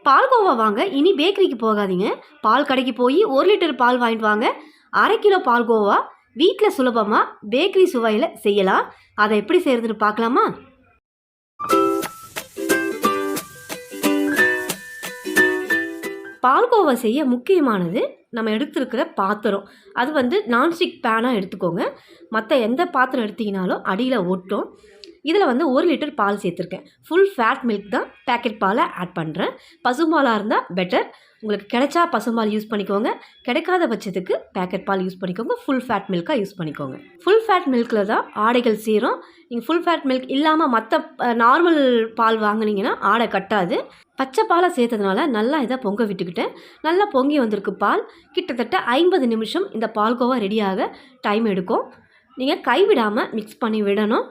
பால்கோவா வாங்க இனி பேக்கரிக்கு போகாதீங்க. பால் கடைக்கு போய் 1 லிட்டர் பால் வாங்கிட்டு வாங்க. 1/2 கிலோ பால்கோவா வீட்டில் சுலபமாக பேக்கரி சுவையில் செய்யலாம். அதை எப்படி செய்கிறதுன்னு பார்க்கலாமா? பால்கோவா செய்ய முக்கியமானது நம்ம எடுத்துருக்கிற பாத்திரம். அது நான்ஸ்டிக் பேனாக எடுத்துக்கோங்க. மற்ற எந்த பாத்திரம் எடுத்திங்கனாலும் அடியில் ஒட்டும். இதில் 1 லிட்டர் பால் சேர்த்துருக்கேன். ஃபுல் ஃபேட் மில்க் தான், பேக்கெட் பாலை ஆட் பண்ணுறேன். பசும்பாலாக இருந்தால் பெட்டர். உங்களுக்கு கிடைச்சா பசும்பால் யூஸ் பண்ணிக்கோங்க, கிடைக்காத பட்சத்துக்கு பேக்கெட் பால் யூஸ் பண்ணிக்கோங்க. ஃபுல் ஃபேட் மில்காக யூஸ் பண்ணிக்கோங்க. ஃபுல் ஃபேட் மில்கில் தான் ஆடைகள் சேரும். நீங்கள் ஃபுல் ஃபேட் மில்க் இல்லாமல் மற்ற நார்மல் பால் வாங்கினீங்கன்னா ஆடை கட்டாது. பச்சை பாலை சேர்த்ததுனால நல்லா இதை பொங்க விட்டுக்கிட்டேன். நல்லா பொங்கி வந்திருக்கு பால். கிட்டத்தட்ட 50 நிமிஷம் இந்த பால்கோவா ரெடியாக டைம் எடுக்கும். நீங்கள் கைவிடாமல் மிக்ஸ் பண்ணி விடணும்.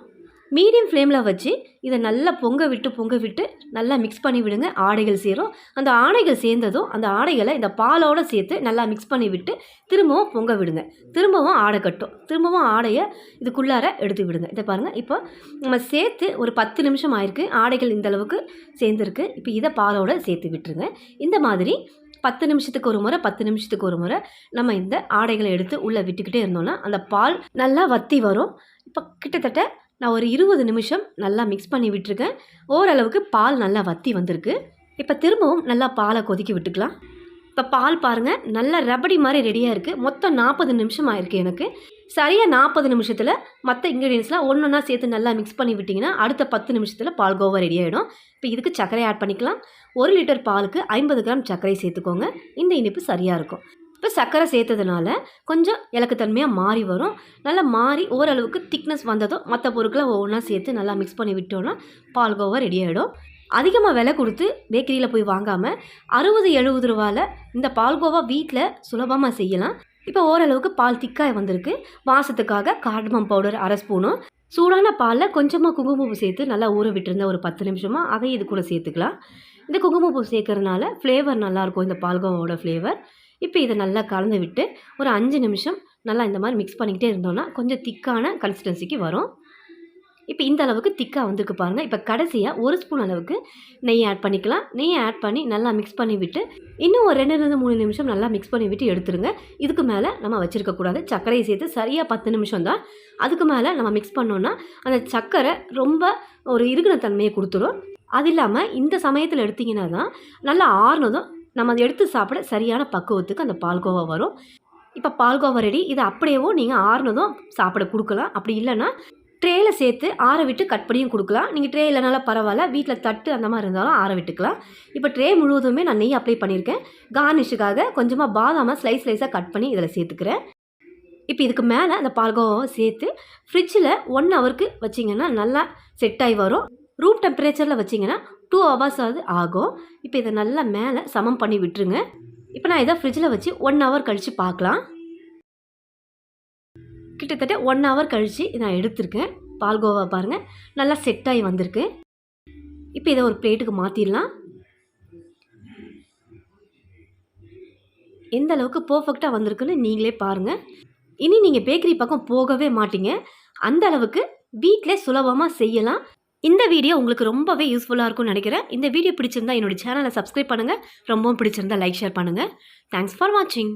மீடியம் ஃப்ளேமில் வச்சு இதை நல்லா பொங்க விட்டு நல்லா மிக்ஸ் பண்ணி விடுங்க. ஆடைகள் சேரும். அந்த ஆடைகள் சேர்ந்ததும் அந்த ஆடைகளை இந்த பாலோடு சேர்த்து நல்லா மிக்ஸ் பண்ணி விட்டு திரும்பவும் பொங்க விடுங்க. திரும்பவும் ஆடை கட்டும். திரும்பவும் ஆடையை இதுக்குள்ளார எடுத்து விடுங்க. இதை பாருங்கள், இப்போ நம்ம சேர்த்து ஒரு 10 நிமிஷம் ஆயிருக்கு. ஆடைகள் இந்த அளவுக்கு சேர்ந்துருக்கு. இப்போ இதை பாலோடு சேர்த்து விட்டுருங்க. இந்த மாதிரி 10 நிமிஷத்துக்கு ஒரு முறை நம்ம இந்த ஆடைகளை எடுத்து உள்ளே விட்டுக்கிட்டே இருந்தோம்னா அந்த பால் நல்லா வற்றி வரும். இப்போ கிட்டத்தட்ட நான் ஒரு 20 நிமிஷம் நல்லா மிக்ஸ் பண்ணி விட்டுருக்கேன். ஓரளவுக்கு பால் நல்லா வற்றி வந்திருக்கு. இப்போ திரும்பவும் நல்லா பாலை கொதிக்க விட்டுக்கலாம். இப்போ பால் பாருங்கள், நல்லா ரபடி மாதிரி ரெடியாக இருக்குது. மொத்தம் 40 நிமிஷம் ஆயிருக்கு எனக்கு. சரியாக 40 நிமிஷத்தில் மற்ற இன்க்ரீடியன்ஸ்லாம் ஒன்றா சேர்த்து நல்லா மிக்ஸ் பண்ணி விட்டிங்கன்னா அடுத்த 10 நிமிஷத்தில் பால்கோவா ரெடி ஆகிடும். இப்போ இதுக்கு சர்க்கரை ஆட் பண்ணிக்கலாம். 1 லிட்டர் பாலுக்கு 50 கிராம் சர்க்கரை சேர்த்துக்கோங்க. இந்த இனிப்பு சரியாக இருக்கும். இப்போ சர்க்கரை சேர்த்ததுனால கொஞ்சம் இலக்குத்தன்மையாக மாறி வரும். நல்லா மாறி ஓரளவுக்கு திக்னஸ் வந்ததும் மற்ற பொருட்களை ஒவ்வொன்றா சேர்த்து நல்லா மிக்ஸ் பண்ணி விட்டோன்னா பால்கோவா ரெடி ஆகிடும். அதிகமாக விலை கொடுத்து பேக்கரியில் போய் வாங்காமல் 60-70 ரூபாயில் இந்த பால்கோவா வீட்டில் சுலபமாக செய்யலாம். இப்போ ஓரளவுக்கு பால் திக்காய் வந்திருக்கு. வாசத்துக்காக கார்டமம் பவுடர் 1/2 ஸ்பூனும், சூடான பாலில் கொஞ்சமாக குங்குமப்பூ சேர்த்து நல்லா ஊற விட்டுருந்தேன் ஒரு 10 நிமிஷமாக. அதையும் இது கூட சேர்த்துக்கலாம். இந்த குங்குமப்பூ சேர்க்கறதுனால ஃப்ளேவர் நல்லாயிருக்கும், இந்த பால்கோவாவோட ஃப்ளேவர். இப்போ இதை நல்லா கலந்து விட்டு ஒரு 5 நிமிஷம் நல்லா இந்த மாதிரி மிக்ஸ் பண்ணிக்கிட்டே இருந்தோன்னா கொஞ்சம் திக்கான கன்சிஸ்டன்சிக்கு வரும். இப்போ இந்த அளவுக்கு திக்காக வந்திருக்கு பாருங்கள். இப்போ கடைசியாக 1 ஸ்பூன் அளவுக்கு நெய் ஆட் பண்ணிக்கலாம். நெய்யை ஆட் பண்ணி நல்லா மிக்ஸ் பண்ணி விட்டு இன்னும் ஒரு 2-3 நிமிஷம் நல்லா மிக்ஸ் பண்ணி விட்டு எடுத்துருங்க. இதுக்கு மேலே நம்ம வச்சுருக்கக்கூடாது. சர்க்கரையை சேர்த்து சரியாக 10 நிமிஷம் தான். அதுக்கு மேலே நம்ம மிக்ஸ் பண்ணோன்னா அந்த சர்க்கரை ரொம்ப ஒரு இறுகின தன்மையை கொடுத்துடும். அது இல்லாமல் இந்த சமயத்தில் எடுத்திங்கன்னா தான் நல்லா ஆறுனதும் நம்ம அதை எடுத்து சாப்பிட சரியான பக்குவத்துக்கு அந்த பால்கோவா வரும். இப்போ பால்கோவா ரெடி. இதை அப்படியேவும் நீங்கள் ஆறுனதும் சாப்பிட கொடுக்கலாம். அப்படி இல்லைன்னா ட்ரேயில் சேர்த்து ஆற விட்டு கட் பண்ணியும் கொடுக்கலாம். நீங்கள் ட்ரே இல்லைனாலும் பரவாயில்ல, வீட்டில் தட்டு அந்த மாதிரி இருந்தாலும் ஆற விட்டுக்கலாம். இப்போ ட்ரே முழுவதுமே நான் நெய் அப்ளை பண்ணியிருக்கேன். கார்னிஷுக்காக கொஞ்சமாக பாதாமை ஸ்லைஸாக கட் பண்ணி இதில் சேர்த்துக்கிறேன். இப்போ இதுக்கு மேலே அந்த பால்கோவாவை சேர்த்து ஃப்ரிட்ஜில் 1 ஹவருக்கு வச்சிங்கன்னா நல்லா செட் ஆகி வரும். ரூம் டெம்பரேச்சரில் வச்சிங்கன்னா 2 ஹவர்ஸ் ஆகும். இப்போ இதை நல்லா மேலே சமம் பண்ணி விட்டுருங்க. இப்போ நான் இதை ஃப்ரிட்ஜில் வச்சு 1 ஹவர் கழித்து பார்க்கலாம். கிட்டத்தட்ட 1 ஹவர் கழித்து நான் எடுத்திருக்கேன். பால்கோவா பாருங்கள், நல்லா செட் ஆகி வந்திருக்கு. இப்போ இதை ஒரு பிளேட்டுக்கு மாற்றிடலாம். எந்த அளவுக்கு பர்ஃபெக்டாக வந்திருக்குன்னு நீங்களே பாருங்கள். இனி நீங்கள் பேக்கரி பக்கம் போகவே மாட்டீங்க. அந்த அளவுக்கு வீட்டிலே சுலபமாக செய்யலாம். இந்த வீடியோ உங்களுக்கு ரொம்பவே யூஸ்ஃபுல்லாக இருக்கும்னு நினைக்கிறேன். இந்த வீடியோ பிடிச்சிருந்தா என்னோட சேனலை சப்ஸ்கிரைப் பண்ணுங்கள். ரொம்பவும் பிடிச்சிருந்தா லைக் ஷேர் பண்ணுங்கள். தேங்க்ஸ் ஃபார் வாட்சிங்.